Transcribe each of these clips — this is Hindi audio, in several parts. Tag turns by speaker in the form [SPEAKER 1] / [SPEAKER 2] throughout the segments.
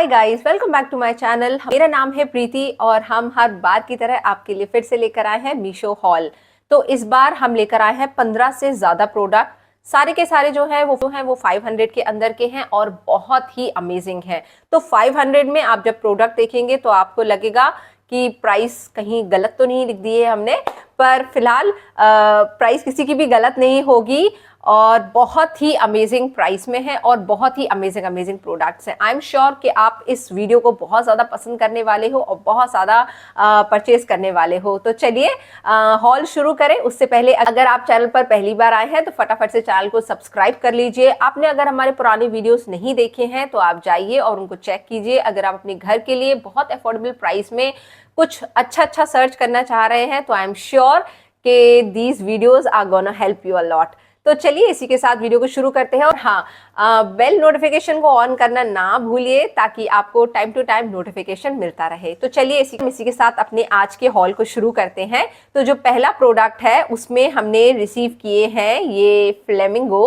[SPEAKER 1] Hi guys, welcome back to my channel. मेरा नाम है प्रीति और हम हर बार की तरह आपके लिए फिर से लेकर आए हैं मीशो हॉल। तो इस बार हम लेकर आए हैं 15 से ज़्यादा प्रोडक्ट। सारे के सारे जो है वो 500 के अंदर के हैं और बहुत ही अमेजिंग हैं। तो 500 में आप जब प्रोडक्ट देखेंगे तो आपको लगेगा कि प्राइस कहीं गलत तो नहीं लिख दी है हमने, पर फिलहाल प्राइस किसी की भी गलत नहीं होगी और बहुत ही अमेजिंग प्राइस में है और बहुत ही अमेजिंग प्रोडक्ट्स हैं। आई एम श्योर कि आप इस वीडियो को बहुत ज़्यादा पसंद करने वाले हो और बहुत ज़्यादा परचेज करने वाले हो। तो चलिए हॉल शुरू करें। उससे पहले अगर आप चैनल पर पहली बार आए हैं तो फटाफट से चैनल को सब्सक्राइब कर लीजिए। आपने अगर हमारे पुराने वीडियोस नहीं देखे हैं तो आप जाइए और उनको चेक कीजिए। अगर आप अपने घर के लिए बहुत अफोर्डेबल प्राइस में कुछ अच्छा सर्च करना चाह रहे हैं तो आई एम श्योर कि these videos are gonna help you a lot. तो चलिए इसी के साथ वीडियो को शुरू करते हैं। और हाँ, बेल नोटिफिकेशन को ऑन करना ना भूलिए ताकि आपको टाइम टू टाइम नोटिफिकेशन मिलता रहे। तो चलिए इसी के साथ अपने आज के हॉल को शुरू करते हैं। तो जो पहला प्रोडक्ट है उसमें हमने रिसीव किए हैं ये फ्लेमिंगो।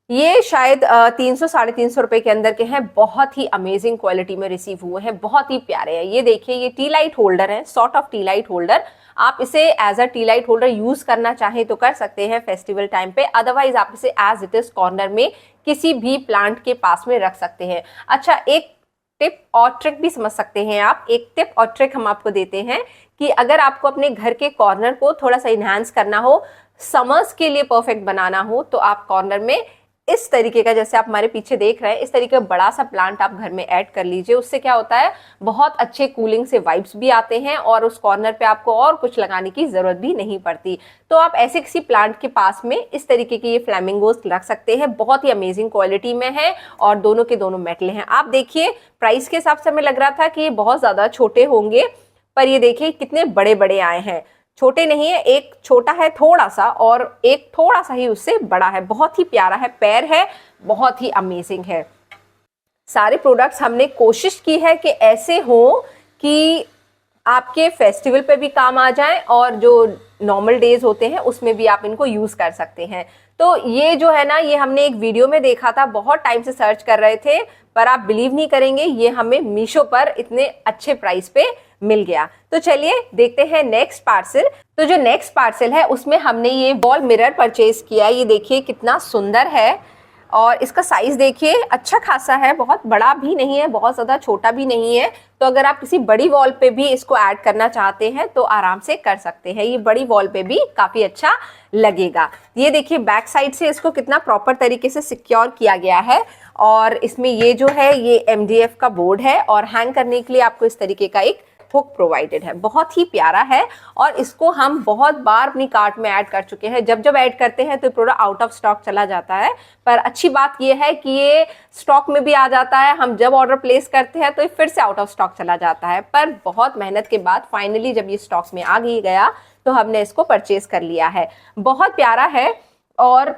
[SPEAKER 1] ये शायद 300-350 रुपए के अंदर के हैं। बहुत ही अमेजिंग क्वालिटी में रिसीव हुए हैं, बहुत ही प्यारे हैं। ये देखिए, ये टी लाइट होल्डर है, sort of tea light holder. आप इसे as a tea light holder use करना चाहें तो कर सकते हैं फेस्टिवल टाइम पे, अदरवाइज आप इसे एज इट इज कॉर्नर में किसी भी प्लांट के पास में रख सकते हैं। अच्छा, एक टिप और ट्रिक भी समझ सकते हैं आप। एक टिप और ट्रिक हम आपको देते हैं कि अगर आपको अपने घर के कॉर्नर को थोड़ा सा इनहांस करना हो, समर्स के लिए परफेक्ट बनाना हो, तो आप कॉर्नर में इस तरीके का, जैसे आप हमारे पीछे देख रहे हैं, इस तरीके का बड़ा सा प्लांट आप घर में ऐड कर लीजिए। उससे क्या होता है, बहुत अच्छे कूलिंग से वाइब्स भी आते हैं और उस कॉर्नर पे आपको और कुछ लगाने की जरूरत भी नहीं पड़ती। तो आप ऐसे किसी प्लांट के पास में इस तरीके के ये फ्लेमिंगोस रख सकते हैं। बहुत ही अमेजिंग क्वालिटी में है और दोनों के दोनों मेटल हैं। आप देखिए, प्राइस के हिसाब से हमें लग रहा था कि ये बहुत ज्यादा छोटे होंगे, पर ये देखिए कितने बड़े बड़े आए हैं। छोटे नहीं है, एक छोटा है थोड़ा सा और एक थोड़ा सा ही उससे बड़ा है। बहुत ही प्यारा है, पैर है, बहुत ही अमेजिंग है। सारे प्रोडक्ट्स हमने कोशिश की है कि ऐसे हो कि आपके फेस्टिवल पे भी काम आ जाए और जो नॉर्मल डेज होते हैं उसमें भी आप इनको यूज कर सकते हैं। तो ये जो है ना, ये हमने एक वीडियो में देखा था, बहुत टाइम से सर्च कर रहे थे, पर आप बिलीव नहीं करेंगे, ये हमें मीशो पर इतने अच्छे प्राइस पे मिल गया। तो चलिए देखते हैं नेक्स्ट पार्सल। तो जो नेक्स्ट पार्सल है उसमें हमने ये वॉल मिरर परचेज किया। ये देखिए कितना सुंदर है और इसका साइज देखिए अच्छा खासा है, बहुत बड़ा भी नहीं है, बहुत ज़्यादा छोटा भी नहीं है। तो अगर आप किसी बड़ी वॉल पे भी इसको ऐड करना चाहते हैं तो आराम से कर सकते हैं। ये बड़ी वॉल पे भी काफ़ी अच्छा लगेगा। ये देखिए बैक साइड से इसको कितना प्रॉपर तरीके से सिक्योर किया गया है और इसमें ये जो है ये MDF का बोर्ड है और हैंग करने के लिए आपको इस तरीके का एक हुक प्रोवाइडेड है। बहुत ही प्यारा है और इसको हम बहुत बार अपनी कार्ट में ऐड कर चुके हैं। जब ऐड करते हैं तो प्रोडक्ट आउट ऑफ स्टॉक चला जाता है, पर अच्छी बात ये है कि ये स्टॉक में भी आ जाता है। हम जब ऑर्डर प्लेस करते हैं तो ये फिर से आउट ऑफ स्टॉक चला जाता है, पर बहुत मेहनत के बाद फाइनली जब ये स्टॉक में आ गया तो हमने इसको परचेज कर लिया है। बहुत प्यारा है और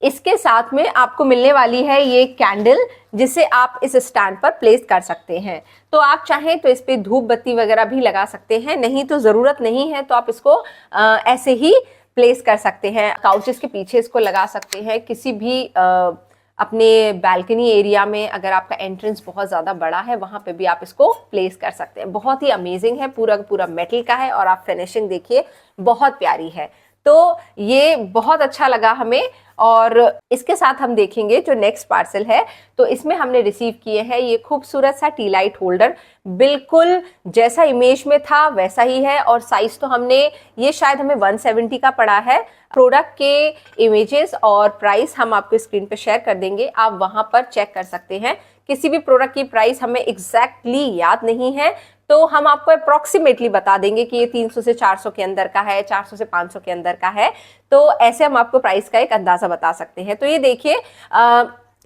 [SPEAKER 1] इसके साथ में आपको मिलने वाली है ये कैंडल, जिसे आप इस स्टैंड पर प्लेस कर सकते हैं। तो आप चाहें तो इस पे धूप बत्ती वगैरह भी लगा सकते हैं, नहीं तो ज़रूरत नहीं है तो आप इसको ऐसे ही प्लेस कर सकते हैं। काउचेस के पीछे इसको लगा सकते हैं, किसी भी अपने बैल्कनी एरिया में अगर आपका एंट्रेंस बहुत ज़्यादा बड़ा है वहाँ पे भी आप इसको प्लेस कर सकते हैं। बहुत ही अमेजिंग है, पूरा मेटल का है और आप फिनिशिंग देखिए बहुत प्यारी है। तो ये बहुत अच्छा लगा हमें। और इसके साथ हम देखेंगे जो नेक्स्ट पार्सल है, तो इसमें हमने रिसीव किए हैं ये खूबसूरत सा टी लाइट होल्डर। बिल्कुल जैसा इमेज में था वैसा ही है और साइज तो हमने, ये शायद हमें 170 का पड़ा है। प्रोडक्ट के इमेजेस और प्राइस हम आपको स्क्रीन पे शेयर कर देंगे, आप वहां पर चेक कर सकते हैं। किसी भी प्रोडक्ट की प्राइस हमें एग्जैक्टली याद नहीं है तो हम आपको अप्रोक्सीमेटली बता देंगे कि ये 300 से 400 के अंदर का है, 400 से 500 के अंदर का है। तो ऐसे हम आपको प्राइस का एक अंदाजा बता सकते हैं। तो ये देखिए,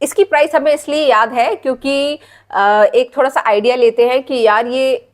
[SPEAKER 1] इसकी प्राइस हमें इसलिए याद है क्योंकि एक थोड़ा सा आइडिया लेते हैं कि यार ये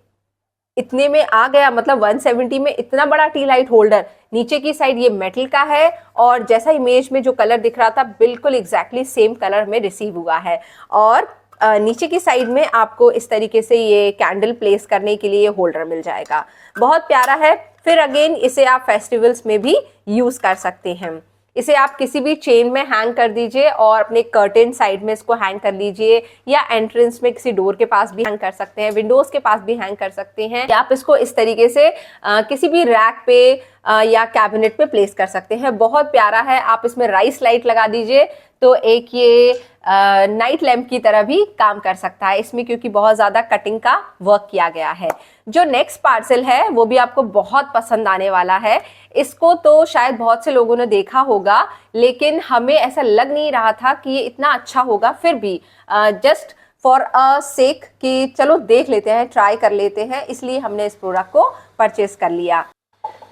[SPEAKER 1] इतने में आ गया, मतलब 170 में इतना बड़ा टी लाइट होल्डर। नीचे की साइड ये मेटल का है और जैसा इमेज में जो कलर दिख रहा था बिल्कुल एग्जैक्टली सेम कलर में रिसीव हुआ है। और नीचे की साइड में आपको इस तरीके से ये कैंडल प्लेस करने के लिए ये होल्डर मिल जाएगा। बहुत प्यारा है। फिर अगेन इसे आप फेस्टिवल्स में भी यूज कर सकते हैं। इसे आप किसी भी चेन में हैंग कर दीजिए और अपने कर्टेन साइड में इसको हैंग कर लीजिए, या एंट्रेंस में किसी डोर के पास भी हैंग कर सकते हैं, विंडोज के पास भी हैंग कर सकते हैं, या आप इसको इस तरीके से किसी भी रैक पे या कैबिनेट पे प्लेस कर सकते हैं। बहुत प्यारा है। आप इसमें राइस लाइट लगा दीजिए तो एक ये नाइट लैंप की तरह भी काम कर सकता है इसमें, क्योंकि बहुत ज्यादा कटिंग का वर्क किया गया है। जो नेक्स्ट पार्सल है वो भी आपको बहुत पसंद आने वाला है। इसको तो शायद बहुत से लोगों ने देखा होगा, लेकिन हमें ऐसा लग नहीं रहा था कि ये इतना अच्छा होगा। फिर भी जस्ट फॉर अ सेक कि चलो देख लेते हैं, ट्राई कर लेते हैं, इसलिए हमने इस प्रोडक्ट को परचेस कर लिया।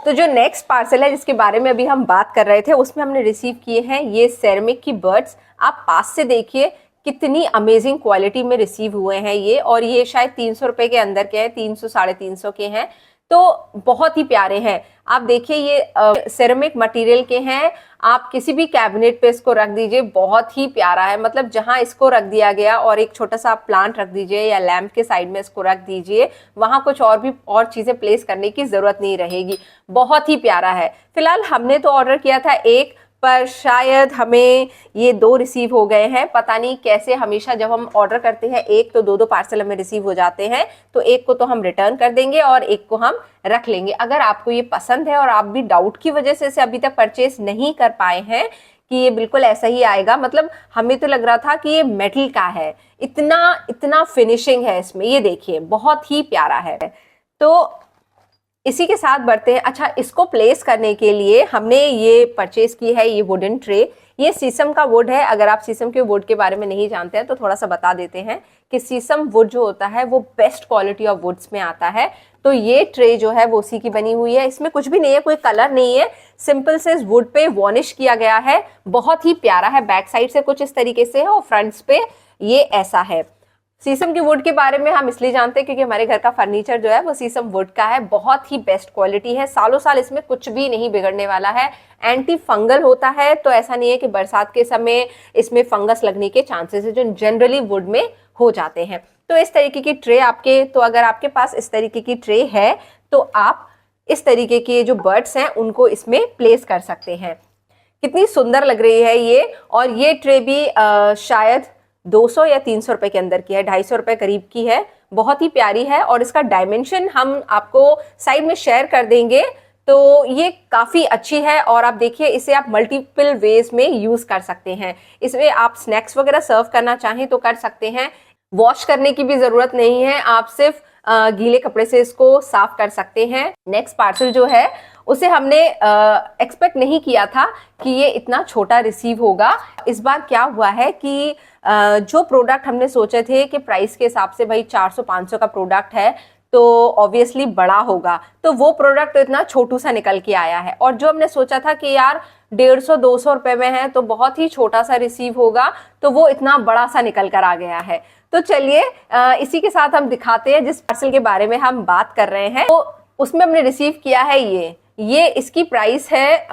[SPEAKER 1] तो जो नेक्स्ट पार्सल है जिसके बारे में अभी हम बात कर रहे थे, उसमें हमने रिसीव किए हैं ये सेरेमिक की बर्ड्स। आप पास से देखिए कितनी अमेजिंग क्वालिटी में रिसीव हुए हैं ये, और ये शायद 300 रुपए के अंदर के हैं, 300 साढ़े 300 के हैं, तो बहुत ही प्यारे हैं। आप देखिए ये सेरेमिक मटेरियल के हैं। आप किसी भी कैबिनेट पे इसको रख दीजिए, बहुत ही प्यारा है। मतलब जहां इसको रख दिया गया और एक छोटा सा प्लांट रख दीजिए या लैंप के साइड में इसको रख दीजिए, वहां कुछ और चीजें प्लेस करने की जरूरत नहीं रहेगी। बहुत ही प्यारा है। फिलहाल हमने तो ऑर्डर किया था एक, पर शायद हमें ये 2 रिसीव हो गए हैं। पता नहीं कैसे, हमेशा जब हम ऑर्डर करते हैं एक तो 2 पार्सल हमें रिसीव हो जाते हैं, तो एक को तो हम रिटर्न कर देंगे और एक को हम रख लेंगे। अगर आपको ये पसंद है और आप भी डाउट की वजह से इसे अभी तक परचेस नहीं कर पाए हैं कि ये बिल्कुल ऐसा ही आएगा, मतलब हमें तो लग रहा था कि ये मेटल का है, इतना फिनिशिंग है इसमें। ये देखिए बहुत ही प्यारा है। तो इसी के साथ बढ़ते हैं। अच्छा, इसको प्लेस करने के लिए हमने ये परचेस की है ये वुडन ट्रे। ये शीशम का वुड है। अगर आप शीशम के वुड के बारे में नहीं जानते हैं तो थोड़ा सा बता देते हैं कि शीशम वुड जो होता है वो बेस्ट क्वालिटी ऑफ वुड्स में आता है। तो ये ट्रे जो है वो उसी की बनी हुई है। इसमें कुछ भी नहीं है, कोई कलर नहीं है, सिंपल से वुड पे वॉर्निश किया गया है। बहुत ही प्यारा है। बैक साइड से कुछ इस तरीके से है और फ्रंट्स पे ये ऐसा है। शीशम की वुड के बारे में हम इसलिए जानते हैं क्योंकि हमारे घर का फर्नीचर जो है वो शीशम वुड का है। बहुत ही बेस्ट क्वालिटी है। सालों साल इसमें कुछ भी नहीं बिगड़ने वाला है। एंटी फंगल होता है, तो ऐसा नहीं है कि बरसात के समय इसमें फंगस लगने के चांसेस है जो जनरली वुड में हो जाते हैं। तो इस तरीके की ट्रे अगर आपके पास इस तरीके की ट्रे है तो आप इस तरीके के जो बर्ड्स हैं उनको इसमें प्लेस कर सकते हैं। कितनी सुंदर लग रही है ये। और ये ट्रे भी शायद 200 या 300 रुपए के अंदर की है, 250 रुपए करीब की है। बहुत ही प्यारी है और इसका डायमेंशन हम आपको साइड में शेयर कर देंगे। तो ये काफी अच्छी है और आप देखिए इसे आप मल्टीपल वेज में यूज कर सकते हैं। इसमें आप स्नैक्स वगैरह सर्व करना चाहें तो कर सकते हैं। वॉश करने की भी जरूरत नहीं है, आप सिर्फ गीले कपड़े से इसको साफ कर सकते हैं। नेक्स्ट पार्सल जो है उसे हमने एक्सपेक्ट नहीं किया था कि ये इतना छोटा रिसीव होगा। इस बार क्या हुआ है कि जो प्रोडक्ट हमने सोचे थे कि प्राइस के हिसाब से भाई 400-500 का प्रोडक्ट है तो ऑब्वियसली बड़ा होगा, तो वो प्रोडक्ट तो इतना छोटू सा निकल के आया है। और जो हमने सोचा था कि यार 150-200 रुपए में है तो बहुत ही छोटा सा रिसीव होगा, तो वो इतना बड़ा सा निकल कर आ गया है। तो चलिए इसी के साथ हम दिखाते हैं जिस पार्सल के बारे में हम बात कर रहे हैं। तो उसमें हमने रिसीव किया है ये इसकी प्राइस है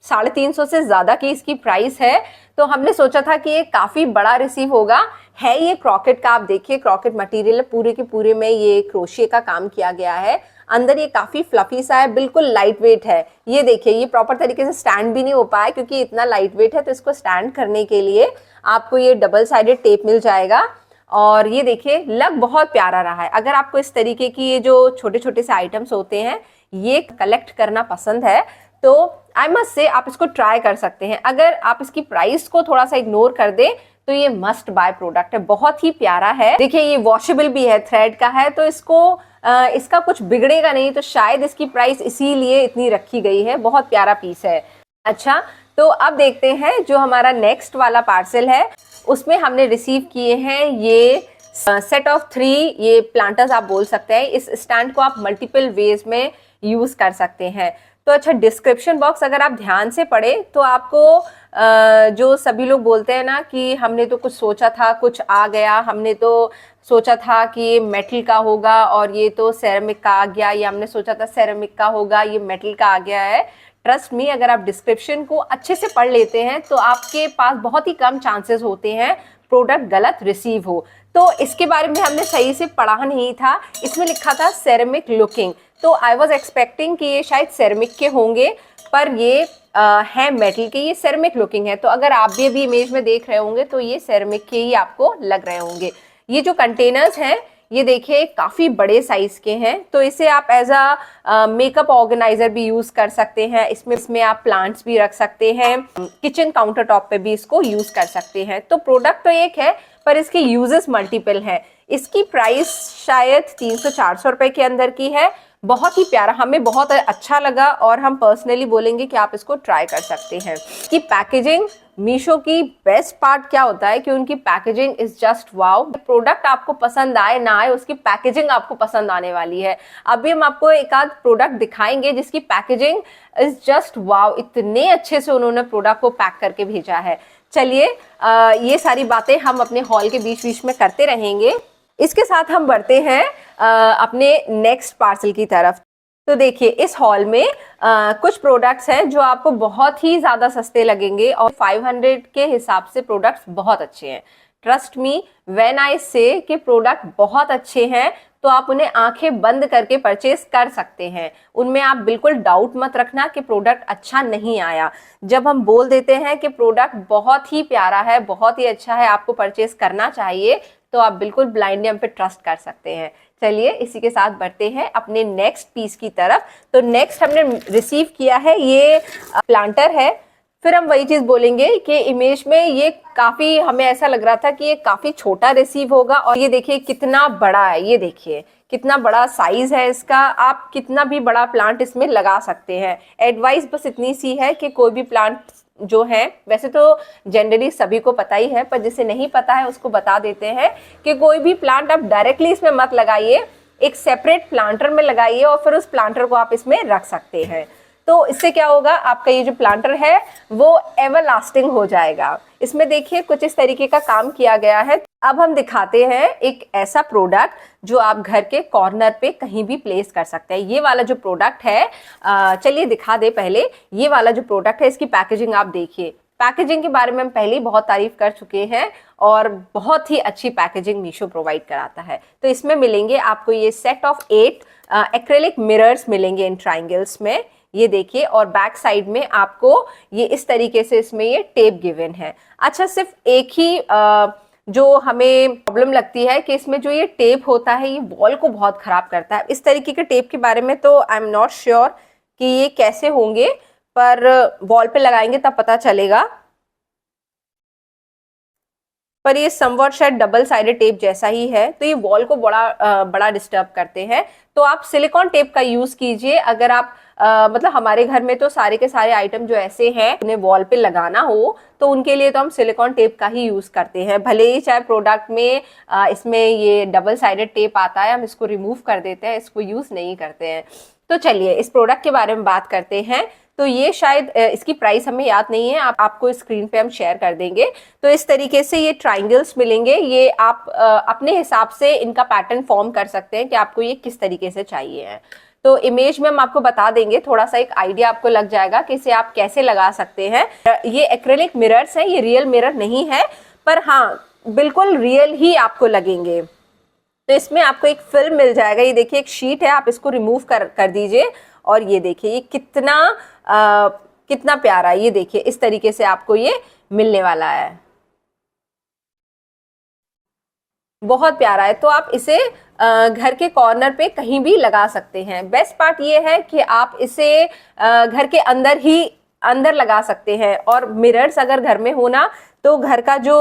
[SPEAKER 1] 350 से ज्यादा की इसकी प्राइस है। तो हमने सोचा था कि ये काफी बड़ा रिसीव होगा। है ये क्रॉकेट का, आप देखिए क्रॉकेट मटेरियल पूरे के पूरे में ये क्रोशिया का काम किया गया है। अंदर ये काफी फ्लफी सा है, बिल्कुल लाइट वेट है। ये देखिए ये प्रॉपर तरीके से स्टैंड भी नहीं हो पाया क्योंकि इतना लाइट वेट है। तो इसको स्टैंड करने के लिए आपको ये डबल साइडेड टेप मिल जाएगा। और ये देखिए लग बहुत प्यारा रहा है। अगर आपको इस तरीके की ये जो छोटे छोटे से आइटम्स होते हैं ये कलेक्ट करना पसंद है तो आई मस्ट से आप इसको ट्राई कर सकते हैं। अगर आप इसकी प्राइस को थोड़ा सा इग्नोर कर दें तो ये मस्ट बाय प्रोडक्ट है। बहुत ही प्यारा है। देखिए ये वॉशेबल भी है, थ्रेड का है, तो इसका कुछ बिगड़ेगा नहीं। तो शायद इसकी प्राइस इसीलिए इतनी रखी गई है। बहुत प्यारा पीस है। अच्छा, तो अब देखते हैं जो हमारा नेक्स्ट वाला पार्सल है उसमें हमने रिसीव किए हैं ये सेट ऑफ 3 ये प्लांटर्स आप बोल सकते हैं। इस स्टैंड को आप मल्टीपल वेज में यूज कर सकते हैं। तो अच्छा, डिस्क्रिप्शन बॉक्स अगर आप ध्यान से पढ़े तो आपको जो सभी लोग बोलते हैं ना कि हमने तो कुछ सोचा था कुछ आ गया, हमने तो सोचा था कि ये मेटल का होगा और ये तो सेरेमिक का आ गया, या हमने सोचा था सेरेमिक का होगा ये मेटल का आ गया है। ट्रस्ट मी, अगर आप डिस्क्रिप्शन को अच्छे से पढ़ लेते हैं तो आपके पास बहुत ही कम चांसेस होते हैं प्रोडक्ट गलत रिसीव हो। तो इसके बारे में हमने सही से पढ़ा नहीं था। इसमें लिखा था सेरेमिक लुकिंग, तो आई वॉज एक्सपेक्टिंग कि ये शायद सेरेमिक के होंगे, पर ये है मेटल के, ये सेरेमिक लुकिंग है। तो अगर आप भी अभी इमेज में देख रहे होंगे तो ये सेरेमिक के ही आपको लग रहे होंगे। ये जो कंटेनर्स हैं ये देखिए काफी बड़े साइज के हैं, तो इसे आप एज अ मेकअप ऑर्गेनाइजर भी यूज कर सकते हैं। इसमें आप प्लांट्स भी रख सकते हैं, किचन काउंटर टॉप पे भी इसको यूज कर सकते हैं। तो प्रोडक्ट तो एक है पर इसके यूजेस मल्टीपल हैं। इसकी प्राइस शायद 300-400 रुपए के अंदर की है। बहुत ही प्यारा, हमें बहुत अच्छा लगा और हम पर्सनली बोलेंगे कि आप इसको ट्राई कर सकते हैं। कि पैकेजिंग, मीशो की बेस्ट पार्ट क्या होता है कि उनकी packaging is just wow. Product आपको पसंद आए ना आए, उसकी पैकेजिंग आपको पसंद आने वाली है। अभी हम आपको एक आध प्रोडक्ट दिखाएंगे जिसकी पैकेजिंग इज जस्ट वाओ, इतने अच्छे से उन्होंने प्रोडक्ट को पैक करके भेजा है। चलिए ये सारी बातें हम अपने हॉल के बीच बीच में करते रहेंगे। इसके साथ हम बढ़ते हैं अपने नेक्स्ट पार्सल की तरफ। तो देखिए इस हॉल में कुछ प्रोडक्ट्स हैं जो आपको बहुत ही ज़्यादा सस्ते लगेंगे और 500 के हिसाब से प्रोडक्ट्स बहुत अच्छे हैं। ट्रस्ट मी व्हेन आई से कि प्रोडक्ट बहुत अच्छे हैं तो आप उन्हें आंखें बंद करके परचेस कर सकते हैं। उनमें आप बिल्कुल डाउट मत रखना कि प्रोडक्ट अच्छा नहीं आया। जब हम बोल देते हैं कि प्रोडक्ट बहुत ही प्यारा है, बहुत ही अच्छा है, आपको परचेस करना चाहिए, तो आप बिल्कुल ब्लाइंडली हम पे ट्रस्ट कर सकते हैं। चलिए इसी के साथ बढ़ते हैं अपने नेक्स्ट पीस की तरफ। तो नेक्स्ट हमने रिसीव किया है ये प्लांटर है। फिर हम वही चीज बोलेंगे कि इमेज में ये काफी, हमें ऐसा लग रहा था कि ये काफी छोटा रिसीव होगा और ये देखिए कितना बड़ा है। ये देखिए कितना बड़ा साइज है इसका, आप कितना भी बड़ा प्लांट इसमें लगा सकते हैं। एडवाइस बस इतनी सी है कि कोई भी प्लांट जो है, वैसे तो जनरली सभी को पता ही है, पर जिसे नहीं पता है उसको बता देते हैं कि कोई भी प्लांट आप डायरेक्टली इसमें मत लगाइए, एक सेपरेट प्लांटर में लगाइए और फिर उस प्लांटर को आप इसमें रख सकते हैं। तो इससे क्या होगा, आपका ये जो प्लांटर है वो एवरलास्टिंग हो जाएगा। इसमें देखिए कुछ इस तरीके का काम किया गया है। अब हम दिखाते हैं एक ऐसा प्रोडक्ट जो आप घर के कॉर्नर पे कहीं भी प्लेस कर सकते हैं। ये वाला जो प्रोडक्ट है, चलिए दिखा दे पहले। ये वाला जो प्रोडक्ट है इसकी पैकेजिंग आप देखिए। पैकेजिंग के बारे में हम पहले ही बहुत तारीफ कर चुके हैं और बहुत ही अच्छी पैकेजिंग मीशो प्रोवाइड कराता है। तो इसमें मिलेंगे आपको ये सेट ऑफ 8 एक्रेलिक मिरर्स मिलेंगे इन ट्राइंगल्स में, ये देखिए। और बैक साइड में आपको ये इस तरीके से इसमें ये टेप गिवन है। अच्छा, सिर्फ एक ही जो हमें प्रॉब्लम लगती है कि इसमें जो ये टेप होता है ये वॉल को बहुत खराब करता है। इस तरीके के टेप के बारे में तो आई एम नॉट श्योर कि ये कैसे होंगे, पर वॉल पे लगाएंगे तब पता चलेगा। पर ये समवॉट शायद डबल साइडेड टेप जैसा ही है, तो ये वॉल को बड़ा डिस्टर्ब करते हैं। तो आप सिलिकॉन टेप का यूज कीजिए। अगर आप मतलब हमारे घर में तो सारे के सारे आइटम जो ऐसे हैं उन्हें वॉल पे लगाना हो तो उनके लिए तो हम सिलिकॉन टेप का ही यूज करते हैं। भले ही चाहे प्रोडक्ट में इसमें ये डबल साइडेड टेप आता है, हम इसको रिमूव कर देते हैं, इसको यूज नहीं करते हैं। तो चलिए इस प्रोडक्ट के बारे में बात करते हैं। तो ये शायद इसकी प्राइस हमें याद नहीं है, आपको स्क्रीन पे हम शेयर कर देंगे। तो इस तरीके से ये ट्राइंगल्स मिलेंगे। ये आप अपने हिसाब से इनका पैटर्न फॉर्म कर सकते हैं कि आपको ये किस तरीके से चाहिए है। तो इमेज में हम आपको बता देंगे, थोड़ा सा एक आइडिया आपको लग जाएगा कि इसे आप कैसे लगा सकते हैं। ये एक्रेलिक मिरर्स हैं, ये रियल मिरर नहीं है, पर हाँ बिल्कुल रियल ही आपको लगेंगे। तो इसमें आपको एक फिल्म मिल जाएगा। ये देखिए एक शीट है, आप इसको रिमूव कर दीजिए और ये देखिए ये कितना प्यारा है। ये देखिए इस तरीके से आपको ये मिलने वाला है, बहुत प्यारा है। तो आप इसे घर के कॉर्नर पे कहीं भी लगा सकते हैं। बेस्ट पार्ट ये है कि आप इसे घर के अंदर लगा सकते हैं। और मिरर्स अगर घर में हो ना तो घर का जो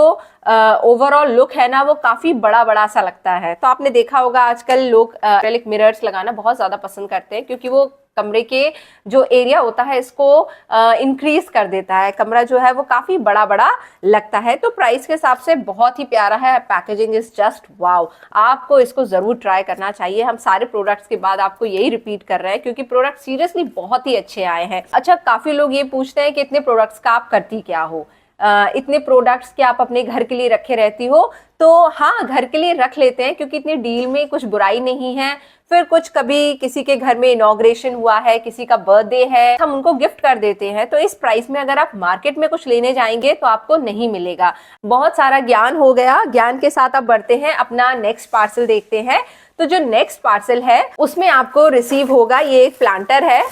[SPEAKER 1] ओवरऑल लुक है ना वो काफी बड़ा सा लगता है। तो आपने देखा होगा आजकल लोग एक्रेलिक मिरर्स लगाना बहुत ज्यादा पसंद करते हैं, क्योंकि वो कमरे के जो एरिया होता है इसको इंक्रीज कर देता है। कमरा जो है वो काफी बड़ा लगता है। तो प्राइस के हिसाब से बहुत ही प्यारा है। पैकेजिंग इज जस्ट वाओ, आपको इसको जरूर ट्राई करना चाहिए। हम सारे प्रोडक्ट्स के बाद आपको यही रिपीट कर रहे हैं क्योंकि प्रोडक्ट सीरियसली बहुत ही अच्छे आए हैं। अच्छा, काफी लोग ये पूछते हैं कि इतने प्रोडक्ट्स का आप करती क्या हो, इतने प्रोडक्ट्स के आप अपने घर के लिए रखे रहती हो। तो हाँ, घर के लिए रख लेते हैं क्योंकि इतनी डील में कुछ बुराई नहीं है। फिर कुछ कभी किसी के घर में इनॉग्रेशन हुआ है, किसी का बर्थडे है, हम उनको गिफ्ट कर देते हैं। तो इस प्राइस में अगर आप मार्केट में कुछ लेने जाएंगे तो आपको नहीं मिलेगा। बहुत सारा ज्ञान हो गया, ज्ञान के साथ अब बढ़ते हैं, अपना नेक्स्ट पार्सल देखते हैं। तो जो नेक्स्ट पार्सल है उसमें आपको रिसीव होगा, ये एक प्लांटर है।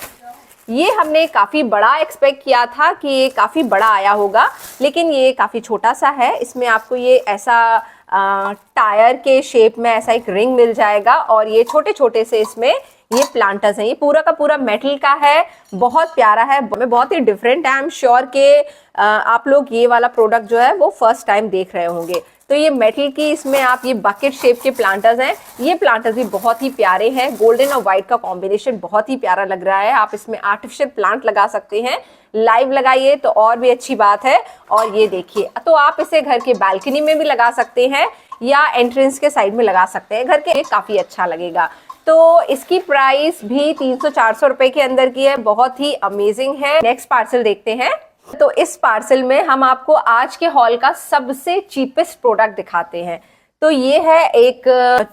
[SPEAKER 1] ये हमने काफ़ी बड़ा एक्सपेक्ट किया था कि ये काफ़ी बड़ा आया होगा, लेकिन ये काफ़ी छोटा सा है। इसमें आपको ये ऐसा टायर के शेप में ऐसा एक रिंग मिल जाएगा और ये छोटे छोटे से इसमें ये प्लांटर्स हैं। ये पूरा का पूरा मेटल का है, बहुत प्यारा है, बहुत ही डिफरेंट है। आई एम श्योर कि आप लोग ये वाला प्रोडक्ट जो है वो फर्स्ट टाइम देख रहे होंगे। तो ये मेटल की इसमें आप ये बकेट शेप के प्लांटर्स हैं। ये प्लांटर्स भी बहुत ही प्यारे हैं, गोल्डन और व्हाइट का कॉम्बिनेशन बहुत ही प्यारा लग रहा है। आप इसमें आर्टिफिशियल प्लांट लगा सकते हैं, लाइव लगाइए तो और भी अच्छी बात है। और ये देखिए, तो आप इसे घर के बालकनी में भी लगा सकते हैं या एंट्रेंस के साइड में लगा सकते हैं, घर के काफी अच्छा लगेगा। तो इसकी प्राइस भी 300-400 रुपए के अंदर की है, बहुत ही अमेजिंग है। नेक्स्ट पार्सल देखते हैं। तो इस पार्सल में हम आपको आज के हॉल का सबसे चीपेस्ट प्रोडक्ट दिखाते हैं। तो ये है एक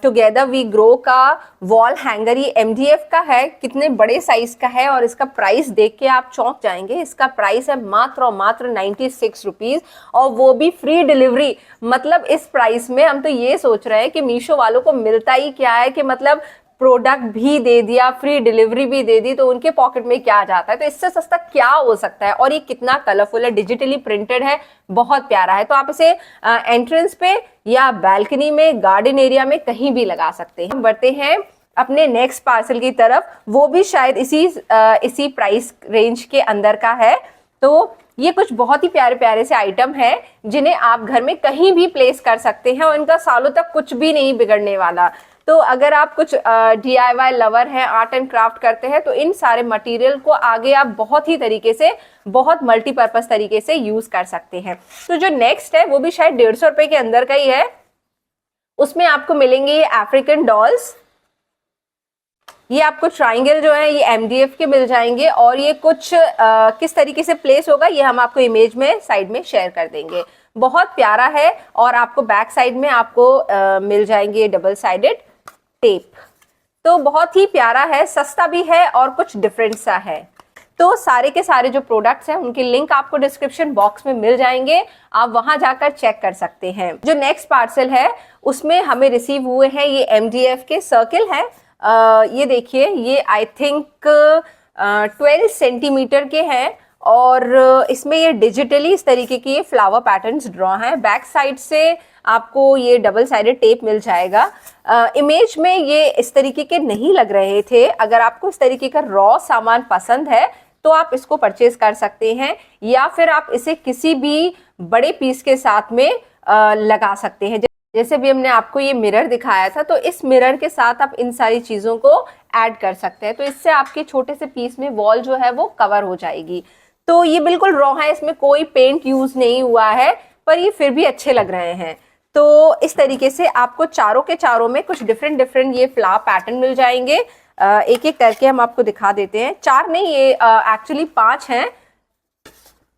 [SPEAKER 1] टुगेदर वी ग्रो का वॉल हैंगर। ये MDF का है, कितने बड़े साइज का है और इसका प्राइस देख के आप चौंक जाएंगे। इसका प्राइस है मात्र और मात्र 96 रुपीज और वो भी फ्री डिलीवरी। मतलब इस प्राइस में हम तो ये सोच रहे हैं कि मीशो वालों को मिलता ही क्या है कि मतलब प्रोडक्ट भी दे दिया, फ्री डिलीवरी भी दे दी, तो उनके पॉकेट में क्या जाता है। तो इससे सस्ता क्या हो सकता है। और ये कितना कलरफुल है, डिजिटली प्रिंटेड है, बहुत प्यारा है। तो आप इसे एंट्रेंस पे या बालकनी में, गार्डन एरिया में कहीं भी लगा सकते हैं। बढ़ते हैं अपने नेक्स्ट पार्सल की तरफ, वो भी शायद इसी प्राइस रेंज के अंदर का है। तो ये कुछ बहुत ही प्यारे प्यारे से आइटम हैं जिन्हें आप घर में कहीं भी प्लेस कर सकते हैं और इनका सालों तक कुछ भी नहीं बिगड़ने वाला। तो अगर आप कुछ DIY लवर हैं, आर्ट एंड क्राफ्ट करते हैं, तो इन सारे मटेरियल को आगे आप बहुत ही तरीके से, बहुत मल्टीपर्पज तरीके से यूज कर सकते हैं। तो जो नेक्स्ट है वो भी शायद 150 रुपए के अंदर का ही है। उसमें आपको मिलेंगे ये अफ्रीकन डॉल्स। ये आपको ट्राइंगल जो है ये MDF के मिल जाएंगे और ये कुछ किस तरीके से प्लेस होगा ये हम आपको इमेज में साइड में शेयर कर देंगे। बहुत प्यारा है और आपको बैक साइड में आपको मिल जाएंगे डबल साइडेड टेप। तो बहुत ही प्यारा है, सस्ता भी है और कुछ डिफरेंट सा है। तो सारे के सारे जो प्रोडक्ट्स हैं उनके लिंक आपको डिस्क्रिप्शन बॉक्स में मिल जाएंगे, आप वहां जाकर चेक कर सकते हैं। जो नेक्स्ट पार्सल है उसमें हमें रिसीव हुए हैं ये MDF के सर्किल है। ये देखिए, ये आई थिंक 12 सेंटीमीटर के हैं और इसमें ये डिजिटली इस तरीके की ये फ्लावर पैटर्न्स ड्रॉ हैं। बैक साइड से आपको ये डबल साइडेड टेप मिल जाएगा। इमेज में ये इस तरीके के नहीं लग रहे थे। अगर आपको इस तरीके का रॉ सामान पसंद है तो आप इसको परचेज कर सकते हैं या फिर आप इसे किसी भी बड़े पीस के साथ में लगा सकते हैं। जैसे भी हमने आपको ये मिरर दिखाया था, तो इस मिरर के साथ आप इन सारी चीजों को ऐड कर सकते हैं। तो इससे आपके छोटे से पीस में वॉल जो है वो कवर हो जाएगी। तो ये बिल्कुल रॉ है, इसमें कोई पेंट यूज नहीं हुआ है, पर ये फिर भी अच्छे लग रहे हैं। तो इस तरीके से आपको चारों के चारों में कुछ डिफरेंट ये फ्लावर पैटर्न मिल जाएंगे। एक एक करके हम आपको दिखा देते हैं। 4 नहीं, ये एक्चुअली 5 हैं।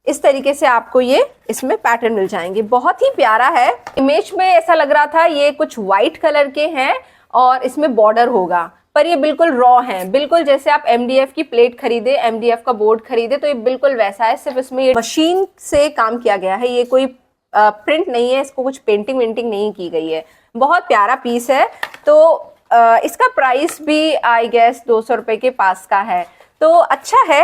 [SPEAKER 1] इस तरीके से आपको ये इसमें पैटर्न मिल जाएंगे, बहुत ही प्यारा है। इमेज में ऐसा लग रहा था ये कुछ व्हाइट कलर के हैं और इसमें बॉर्डर होगा, पर ये बिल्कुल रॉ हैं। बिल्कुल जैसे आप MDF की प्लेट खरीदे, MDF का बोर्ड खरीदे, तो ये बिल्कुल वैसा है। सिर्फ इसमें ये मशीन से काम किया गया है, ये कोई प्रिंट नहीं है, इसको कुछ पेंटिंग वेंटिंग नहीं की गई है। बहुत प्यारा पीस है। तो इसका प्राइस भी आई गेस 200 रुपए के पास का है। तो अच्छा है,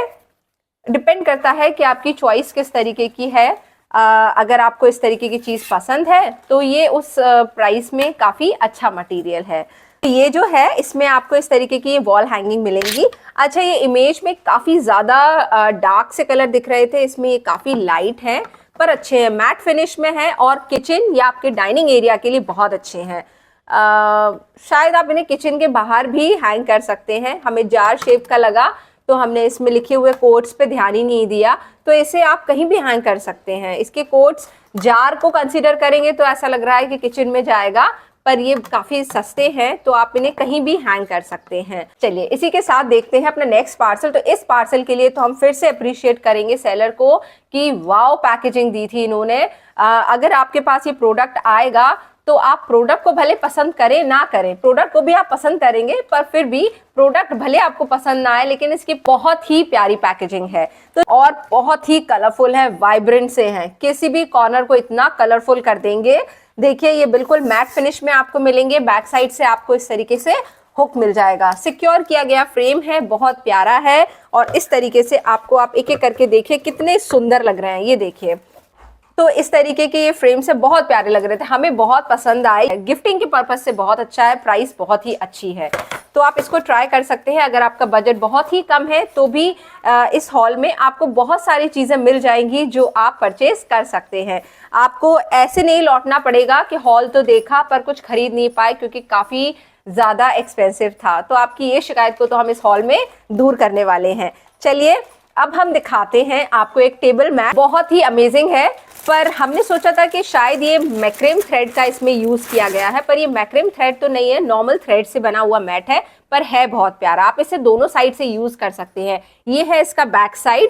[SPEAKER 1] डिपेंड करता है कि आपकी चॉइस किस तरीके की है। अगर आपको इस तरीके की चीज पसंद है तो ये उस प्राइस में काफी अच्छा मटेरियल है। तो ये जो है इसमें आपको इस तरीके की वॉल हैंगिंग मिलेंगी। अच्छा, ये इमेज में काफी ज्यादा डार्क से कलर दिख रहे थे, इसमें ये काफी लाइट है पर अच्छे हैं, मैट फिनिश में है और किचन या आपके डाइनिंग एरिया के लिए बहुत अच्छे हैं। शायद आप इन्हें किचन के बाहर भी हैंग कर सकते हैं। हमें जार शेप का लगा तो हमने इसमें लिखे हुए कोट्स पे ध्यान ही नहीं दिया, तो इसे आप कहीं भी हैंग कर सकते हैं। इसके कोट्स जार को कंसीडर करेंगे तो ऐसा लग रहा है कि किचन में जाएगा, पर ये काफी सस्ते हैं तो आप इन्हें कहीं भी हैंग कर सकते हैं। चलिए इसी के साथ देखते हैं अपना नेक्स्ट पार्सल। तो इस पार्सल के लिए तो हम फिर से अप्रिशिएट करेंगे सेलर को कि वाओ पैकेजिंग दी थी इन्होंने। अगर आपके पास ये प्रोडक्ट आएगा तो आप प्रोडक्ट को भले पसंद करें ना करें, प्रोडक्ट को भी आप पसंद करेंगे, पर फिर भी प्रोडक्ट भले आपको पसंद ना आए, लेकिन इसकी बहुत ही प्यारी पैकेजिंग है। तो और बहुत ही कलरफुल है, वाइब्रेंट से है, किसी भी कॉर्नर को इतना कलरफुल कर देंगे। देखिए ये बिल्कुल मैट फिनिश में आपको मिलेंगे। बैक साइड से आपको इस तरीके से हुक मिल जाएगा। सिक्योर किया गया फ्रेम है, बहुत प्यारा है और इस तरीके से आपको, आप एक एक करके देखिए कितने सुंदर लग रहे हैं, ये देखिए। तो इस तरीके के ये फ्रेम से बहुत प्यारे लग रहे थे, हमें बहुत पसंद आए, गिफ्टिंग के पर्पज से बहुत अच्छा है, प्राइस बहुत ही अच्छी है। तो आप इसको ट्राई कर सकते हैं। अगर आपका बजट बहुत ही कम है तो भी इस हॉल में आपको बहुत सारी चीजें मिल जाएंगी जो आप परचेज कर सकते हैं। आपको ऐसे नहीं लौटना पड़ेगा कि हॉल तो देखा पर कुछ खरीद नहीं पाए क्योंकि काफी ज्यादा एक्सपेंसिव था। तो आपकी ये शिकायत को तो हम इस हॉल में दूर करने वाले हैं। चलिए अब हम दिखाते हैं आपको एक टेबल मैट, बहुत ही अमेजिंग है। पर हमने सोचा था कि शायद ये मैक्रेम थ्रेड का इसमें यूज किया गया है, पर ये मैक्रेम थ्रेड तो नहीं है, नॉर्मल थ्रेड से बना हुआ मैट है, पर है बहुत प्यारा। आप इसे दोनों साइड से यूज कर सकते हैं। ये है इसका बैक साइड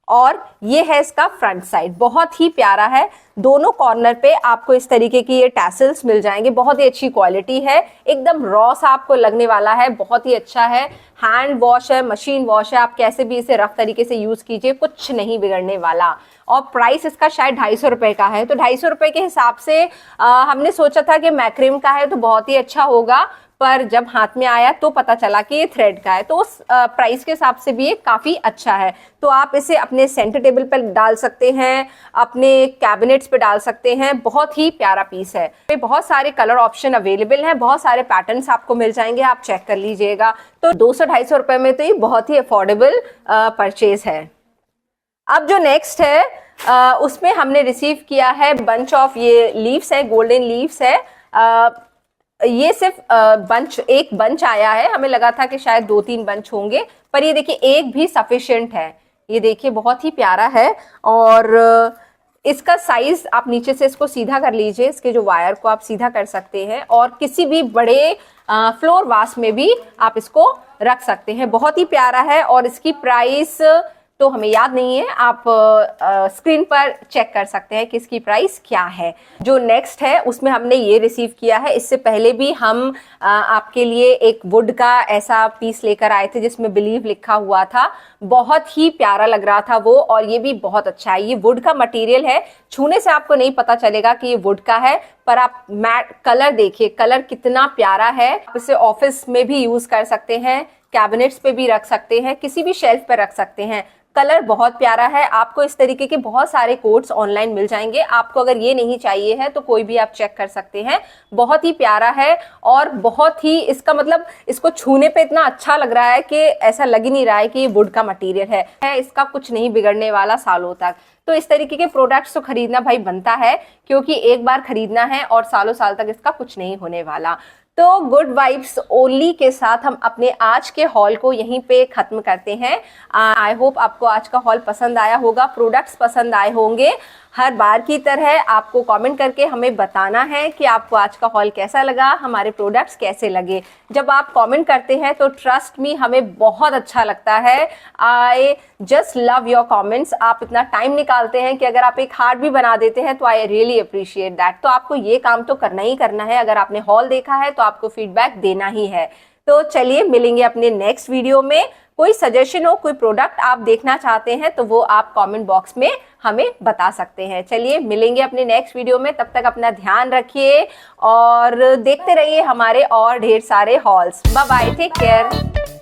[SPEAKER 1] और ये है इसका फ्रंट साइड, बहुत ही प्यारा है। दोनों कॉर्नर पे आपको इस तरीके की ये टैसल्स मिल जाएंगे, बहुत ही अच्छी क्वालिटी है, एकदम रॉ सा आपको लगने वाला है, बहुत ही अच्छा है। हैंड वॉश है, मशीन वॉश है, आप कैसे भी इसे रफ तरीके से यूज कीजिए, कुछ नहीं बिगड़ने वाला। और प्राइस इसका शायद 250 रुपए का है, तो 250 रुपए के हिसाब से हमने सोचा था कि मैक्रेम का है तो बहुत ही अच्छा होगा, पर जब हाथ में आया तो पता चला कि ये थ्रेड का है, तो उस प्राइस के हिसाब से भी ये काफी अच्छा है। तो आप इसे अपने सेंटर टेबल पर डाल सकते हैं, अपने कैबिनेट्स पे डाल सकते हैं, बहुत ही प्यारा पीस है। पे बहुत सारे कलर ऑप्शन अवेलेबल हैं, बहुत सारे पैटर्न्स आपको मिल जाएंगे, आप चेक कर लीजिएगा। तो 200-250 रुपए में तो ये बहुत ही अफोर्डेबल परचेज है। अब जो नेक्स्ट है उसमें हमने रिसीव किया है बंच ऑफ ये लीव्स है, गोल्डन लीव्स है। ये सिर्फ एक बंच आया है, हमें लगा था कि शायद 2-3 बंच होंगे, पर ये देखिए एक भी सफिशिएंट है। ये देखिए बहुत ही प्यारा है और इसका साइज आप नीचे से इसको सीधा कर लीजिए, इसके जो वायर को आप सीधा कर सकते हैं और किसी भी बड़े फ्लोर वास में भी आप इसको रख सकते हैं। बहुत ही प्यारा है और इसकी प्राइस तो हमें याद नहीं है, आप स्क्रीन पर चेक कर सकते हैं कि इसकी प्राइस क्या है। जो नेक्स्ट है उसमें हमने ये रिसीव किया है, इससे पहले भी हम आपके लिए एक वुड का ऐसा पीस लेकर आए थे जिसमें बिलीव लिखा हुआ था, बहुत ही प्यारा लग रहा था वो, और ये भी बहुत अच्छा है। ये वुड का मटेरियल है, छूने से आपको नहीं पता चलेगा कि ये वुड का है, पर आप मैट कलर देखिए, कलर कितना प्यारा है। आप इसे ऑफिस में भी यूज कर सकते हैं, कैबिनेट्स पे भी रख सकते हैं, किसी भी शेल्फ पे रख सकते हैं। कलर बहुत प्यारा है। आपको इस तरीके के बहुत सारे कोट्स ऑनलाइन मिल जाएंगे, आपको अगर ये नहीं चाहिए है तो कोई भी आप चेक कर सकते हैं। बहुत ही प्यारा है और बहुत ही, इसका मतलब इसको छूने पे इतना अच्छा लग रहा है कि ऐसा लग ही नहीं रहा है कि ये वुड का मटेरियल है। इसका कुछ नहीं बिगड़ने वाला सालों तक। तो इस तरीके के प्रोडक्ट्स तो खरीदना भाई बनता है, क्योंकि एक बार खरीदना है और सालों साल तक इसका कुछ नहीं होने वाला। तो गुड वाइब्स ओनली के साथ हम अपने आज के हॉल को यहीं पे खत्म करते हैं। आई होप आपको आज का हॉल पसंद आया होगा, प्रोडक्ट्स पसंद आए होंगे। हर बार की तरह आपको कमेंट करके हमें बताना है कि आपको आज का हॉल कैसा लगा, हमारे प्रोडक्ट्स कैसे लगे। जब आप कमेंट करते हैं तो ट्रस्ट मी हमें बहुत अच्छा लगता है। I just love your comments. आप इतना टाइम निकालते हैं कि अगर आप एक हार्ट भी बना देते हैं तो आई रियली अप्रिशिएट दैट। तो आपको ये काम तो करना ही करना है। अगर आपने हॉल देखा है तो आपको फीडबैक देना ही है। तो चलिए मिलेंगे अपने नेक्स्ट वीडियो में। कोई सजेशन हो, कोई प्रोडक्ट आप देखना चाहते हैं तो वो आप कमेंट बॉक्स में हमें बता सकते हैं। चलिए मिलेंगे अपने नेक्स्ट वीडियो में, तब तक अपना ध्यान रखिए और देखते रहिए हमारे और ढेर सारे hauls. Bye bye, take care.